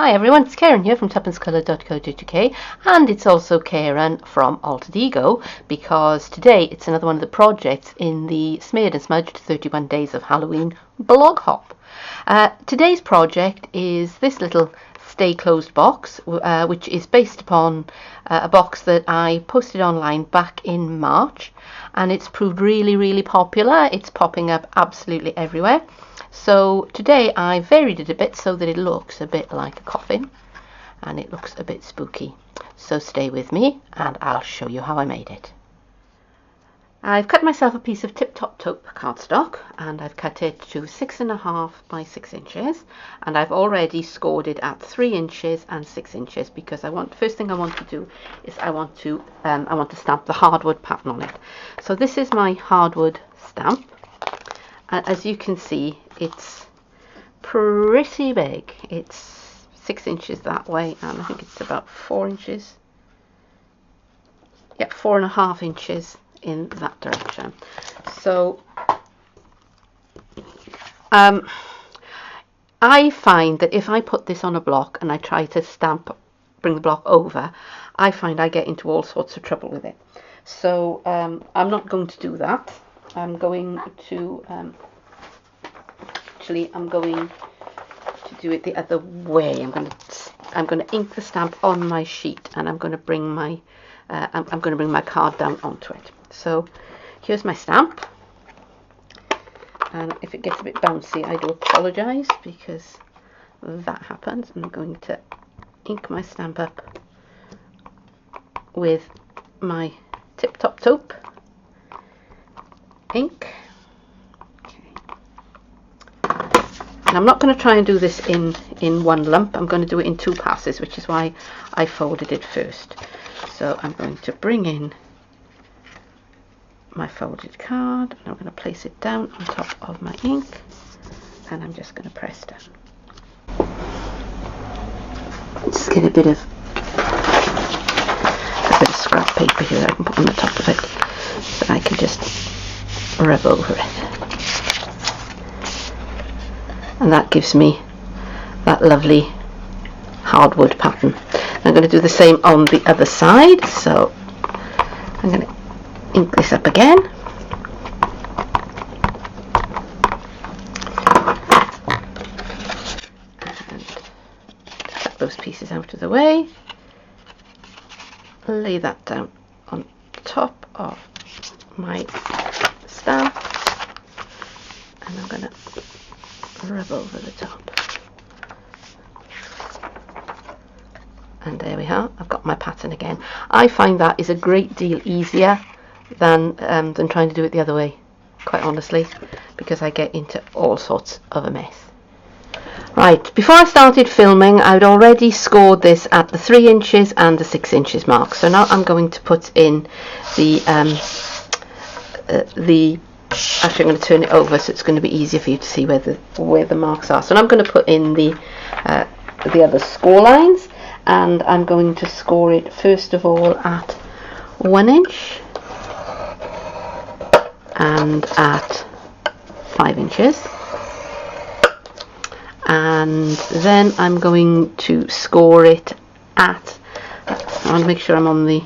Hi everyone, it's Karen here from tuppencecolour.co.uk, and it's also Karen from Altered Ego, because today it's another one of the projects in the Smeared and Smudged 31 Days of Halloween blog hop. Today's project is this little Stay Closed box, which is based upon a box that I posted online back in March, and it's proved really popular. It's popping up absolutely everywhere. So today I varied it a bit so that it looks a bit like a coffin and it looks a bit spooky. So stay with me and I'll show you how I made it. I've cut myself a piece of tip-top taupe cardstock and I've cut it to 6.5 by 6 inches, and I've already scored it at 3 inches and 6 inches because first thing I want to do is I want to stamp the hardwood pattern on it. So this is my hardwood stamp. As you can see, it's pretty big. It's 6 inches that way, and I think it's about 4 inches. Yeah, 4.5 inches in that direction. So I find that if I put this on a block and I try to bring the block over, I find I get into all sorts of trouble with it. So I'm not going to do that. I'm going to do it the other way. I'm going to ink the stamp on my sheet, and I'm going to bring my card down onto it. So here's my stamp, and if it gets a bit bouncy, I do apologise because that happens. I'm going to ink my stamp up with my tip-top taupe ink. And I'm not going to try and do this in one lump. I'm going to do it in 2 passes, which is why I folded it first. So I'm going to bring in my folded card, and I'm going to place it down on top of my ink, and I'm just going to press down. Just get a bit of scrap paper here I can put on the top of it, so I can just rub over it. And that gives me that lovely hardwood pattern. I'm going to do the same on the other side, so I'm going to ink this up again. And cut those pieces out of the way. Lay that down on top of my stamp, and I'm going to rub over the top. And there we are. I've got my pattern again. I find that is a great deal easier than trying to do it the other way, quite honestly, because I get into all sorts of a mess. Right, before I started filming, I'd already scored this at the 3 inches and the 6 inches mark. So now I'm going to put in actually I'm going to turn it over so it's going to be easier for you to see where the marks are. So now I'm going to put in the other score lines, and I'm going to score it first of all at 1 inch and at 5 inches, and then I'm going to score it at, I want to make sure I'm on the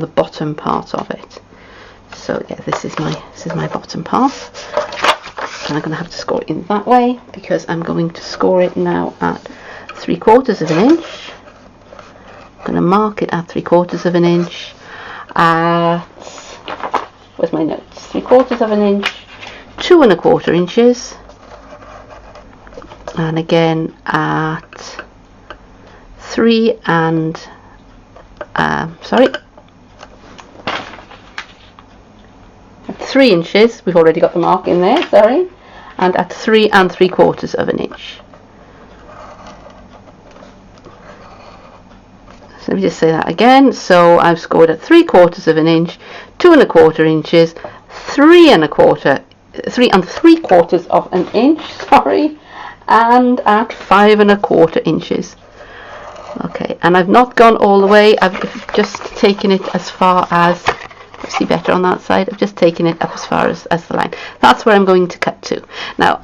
bottom part of it. So yeah, this is my bottom part, and I'm going to have to score it in that way because I'm going to score it now at 3/4 of an inch. I'm going to mark it at 3/4 of an inch at, where's my notes, 3/4 of an inch, 2.25 inches, and again at 3 inches, we've already got the mark in there, sorry, and at 3 3/4 of an inch. So let me just say that again. So I've scored at 3/4 of an inch, 2.25 inches, 3 3/4 of an inch, sorry, and at 5.25 inches. Okay, and I've not gone all the way. I've just taken it as far as, see better on that side, I've just taken it up as far as the line. That's where I'm going to cut to. Now,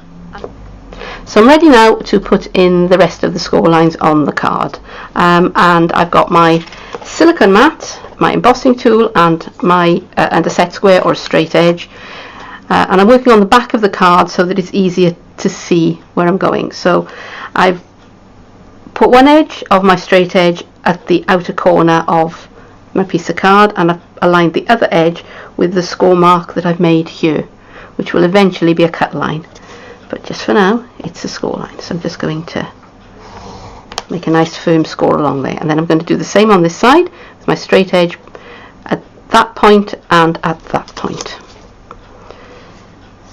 So I'm ready now to put in the rest of the score lines on the card, and I've got my silicone mat, my embossing tool, and a set square or a straight edge, and I'm working on the back of the card so that it's easier to see where I'm going. So I've put one edge of my straight edge at the outer corner of my piece of card, and I've aligned the other edge with the score mark that I've made here, which will eventually be a cut line, but just for now it's a score line. So I'm just going to make a nice firm score along there, and then I'm going to do the same on this side with my straight edge at that point and at that point.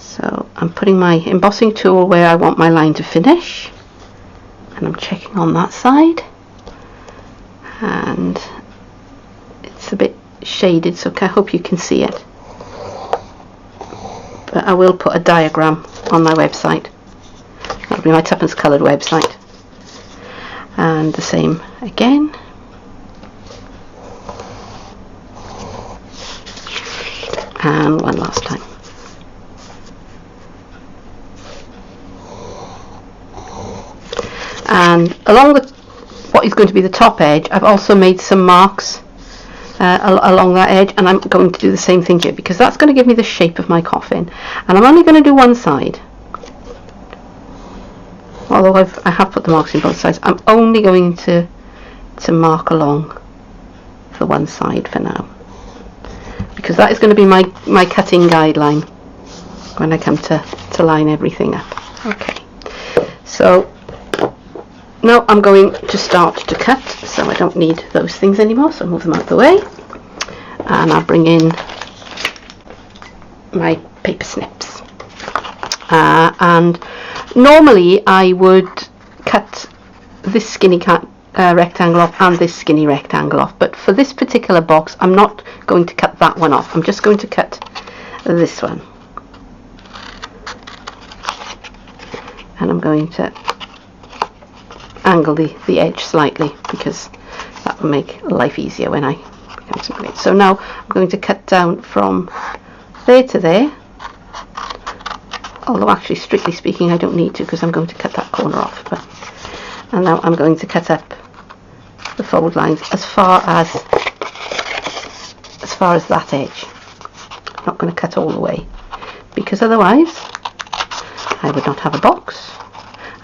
So I'm putting my embossing tool where I want my line to finish, and I'm checking on that side, and it's a bit shaded, so I hope you can see it, but I will put a diagram on my website. That'll be my Tuppence coloured website. And the same again, and one last time. And along what is going to be the top edge, I've also made some marks along that edge, and I'm going to do the same thing here because that's going to give me the shape of my coffin. And I'm only going to do one side, although I have put the marks in both sides. I'm only going to mark along the one side for now, because that is going to be my cutting guideline when I come to line everything up. Okay, so now I'm going to start to cut, so I don't need those things anymore, so I'll move them out of the way, and I'll bring in my paper snips. And normally I would cut this skinny rectangle off and this skinny rectangle off, but for this particular box I'm not going to cut that one off. I'm just going to cut this one, and I'm going to angle the edge slightly because that will make life easier when I become some grade. So now I'm going to cut down from there to there, although actually strictly speaking I don't need to because I'm going to cut that corner off. And now I'm going to cut up the fold lines as far as that edge. I'm not going to cut all the way because otherwise I would not have a box,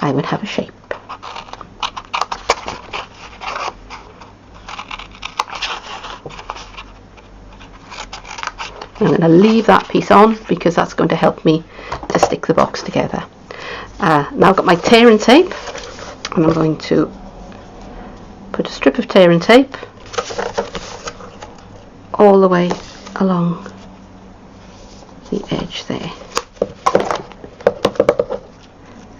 I would have a shape. I'm going to leave that piece on because that's going to help me to stick the box together. Now I've got my tear and tape, and I'm going to put a strip of tear and tape all the way along the edge there.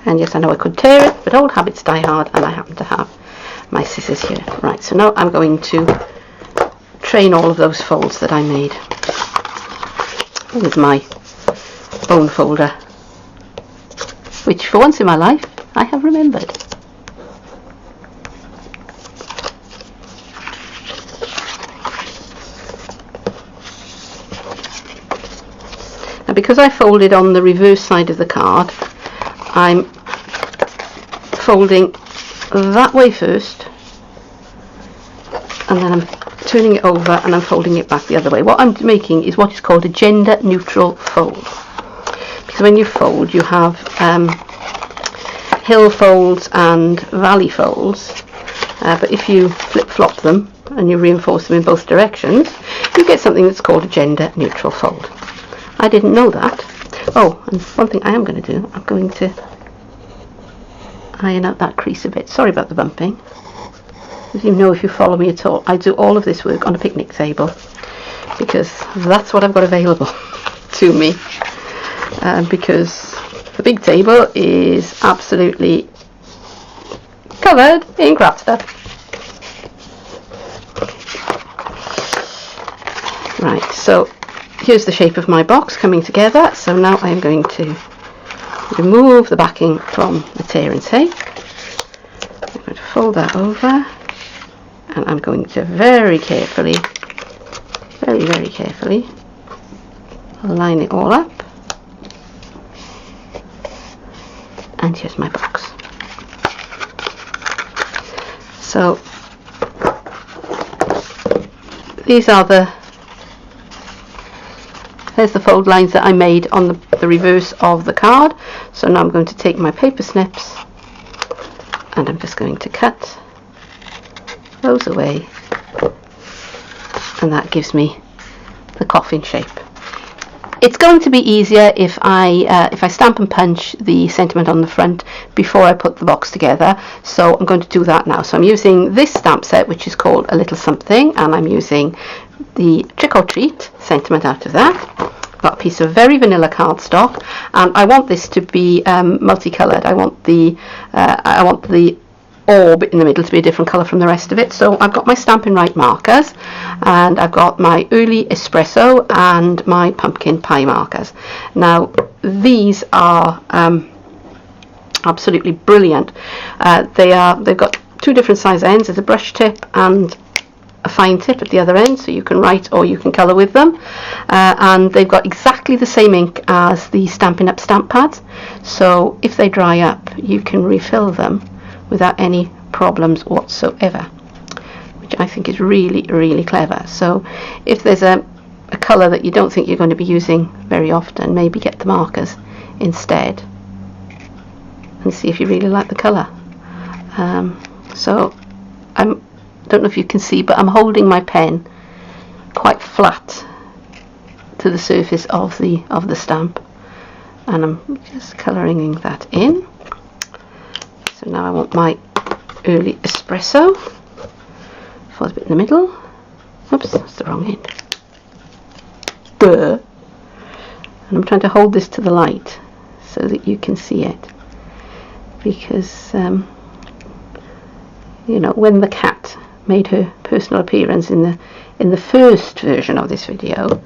And yes, I know I could tear it, but old habits die hard, and I happen to have my scissors here. Right, so now I'm going to train all of those folds that I made with my bone folder, which for once in my life I have remembered. Now because I folded on the reverse side of the card, I'm folding that way first, and then I'm turning it over and I'm folding it back the other way. What I'm making is what is called a gender neutral fold, because when you fold you have hill folds and valley folds, but if you flip-flop them and you reinforce them in both directions, you get something that's called a gender neutral fold. I didn't know that. Oh, and one thing I am going to do, I'm going to iron out that crease a bit. Sorry about the bumping. As you know, if you follow me at all, I do all of this work on a picnic table because that's what I've got available to me, because the big table is absolutely covered in crap stuff. Right, so here's the shape of my box coming together. So now I am going to remove the backing from the tear and tape. I'm going to fold that over, and I'm going to very carefully line it all up and here's my box. So these are there's the fold lines that I made on the reverse of the card. So now I'm going to take my paper snips and I'm just going to cut those away, and that gives me the coffin shape. It's going to be easier if I stamp and punch the sentiment on the front before I put the box together, so I'm going to do that now. So I'm using this stamp set, which is called A Little Something, and I'm using the Trick or Treat sentiment out of that. Got a piece of very vanilla cardstock, and I want this to be multicoloured. I want the orb in the middle to be a different colour from the rest of it. So I've got my Stampin' Right markers, and I've got my Early Espresso and my Pumpkin Pie markers. Now these are absolutely brilliant. They've got two different size ends. There's a brush tip and a fine tip at the other end, so you can write or you can colour with them, and they've got exactly the same ink as the Stampin' Up stamp pads, so if they dry up you can refill them without any problems whatsoever, which I think is really, really clever. So if there's a colour that you don't think you're going to be using very often, maybe get the markers instead and see if you really like the colour. So I don't know if you can see, but I'm holding my pen quite flat to the surface of the stamp, and I'm just colouring that in. So now I want my Early Espresso for the bit in the middle. Oops, that's the wrong end. Duh. And I'm trying to hold this to the light so that you can see it, because you know, when the cat made her personal appearance in the first version of this video,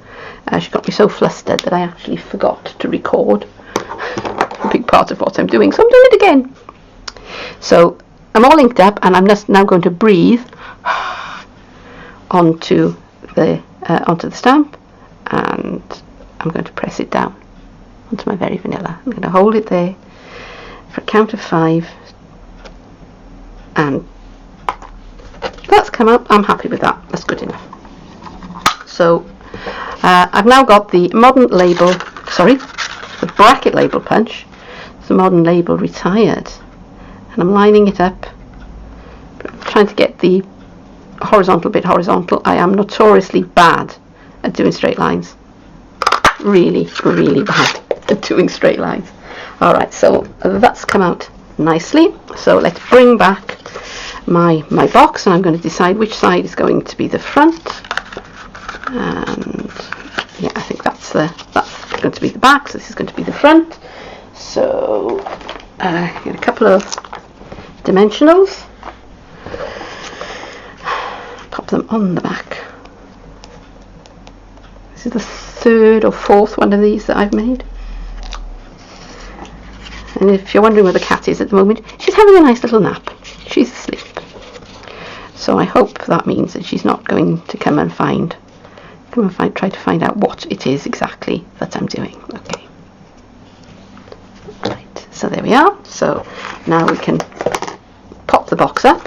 she got me so flustered that I actually forgot to record a big part of what I'm doing, so I'm doing it again. So I'm all inked up, and I'm just now going to breathe onto the stamp, and I'm going to press it down onto my very vanilla. I'm going to hold it there for a count of 5, and that's come out. I'm happy with that. That's good enough. So I've now got the the bracket label punch, the modern label retired, and I'm lining it up, trying to get the horizontal bit horizontal. I am notoriously bad at doing straight lines. Really, really bad at doing straight lines. Alright, so that's come out nicely. So let's bring back my box, and I'm going to decide which side is going to be the front, and yeah, I think that's going to be the back, so this is going to be the front. So get a couple of dimensionals, pop them on the back. This is the third or fourth one of these that I've made, and if you're wondering where the cat is at the moment, she's having a nice little nap. She's asleep. So I hope that means that she's not going to come and try to find out what it is exactly that I'm doing. Okay. Right, so there we are. So now we can pop the box up.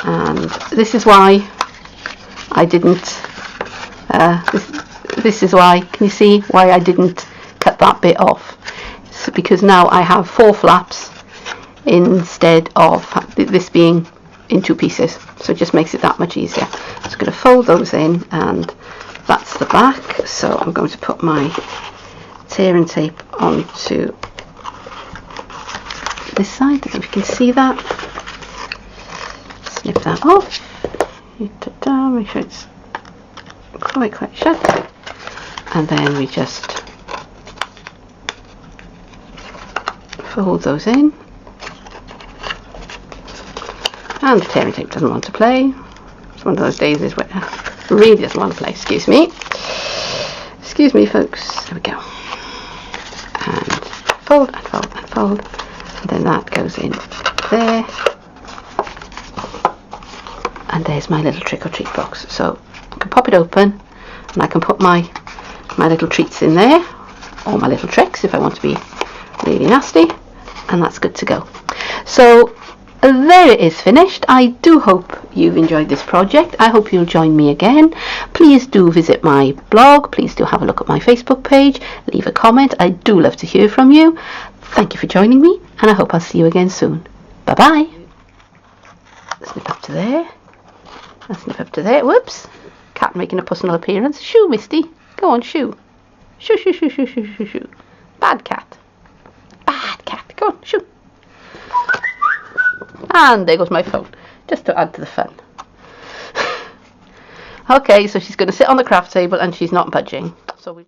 And this is why I didn't, this is why, can you see why I didn't cut that bit off? So because now I have 4 flaps instead of this being in 2 pieces, so it just makes it that much easier. So I'm going to fold those in, and that's the back. So I'm going to put my tear and tape onto this side. I don't know if you can see that. Snip that off. Make sure it's quite shut, and then we just fold those in. And the tearing tape doesn't want to play. It's one of those days where it really doesn't want to play. Excuse me, folks. There we go. And fold and fold and fold, and then that goes in there. And there's my little trick or treat box. So I can pop it open, and I can put my little treats in there. all my little tricks if I want to be really nasty, and that's good to go. So there it is, finished. I do hope you've enjoyed this project. I hope you'll join me again. Please do visit my blog. Please do have a look at my Facebook page. Leave a comment. I do love to hear from you. Thank you for joining me, and I hope I'll see you again soon. Bye bye. Snip up to there. I'll snip up to there. Whoops. Cat making a personal appearance. Shoo, Misty. Go on, shoo. Shoo, shoo, shoo, shoo, shoo, shoo, shoo. Bad cat. Bad cat. Go on, shoo. And there goes my phone, just to add to the fun. Okay, so she's going to sit on the craft table and she's not budging. So we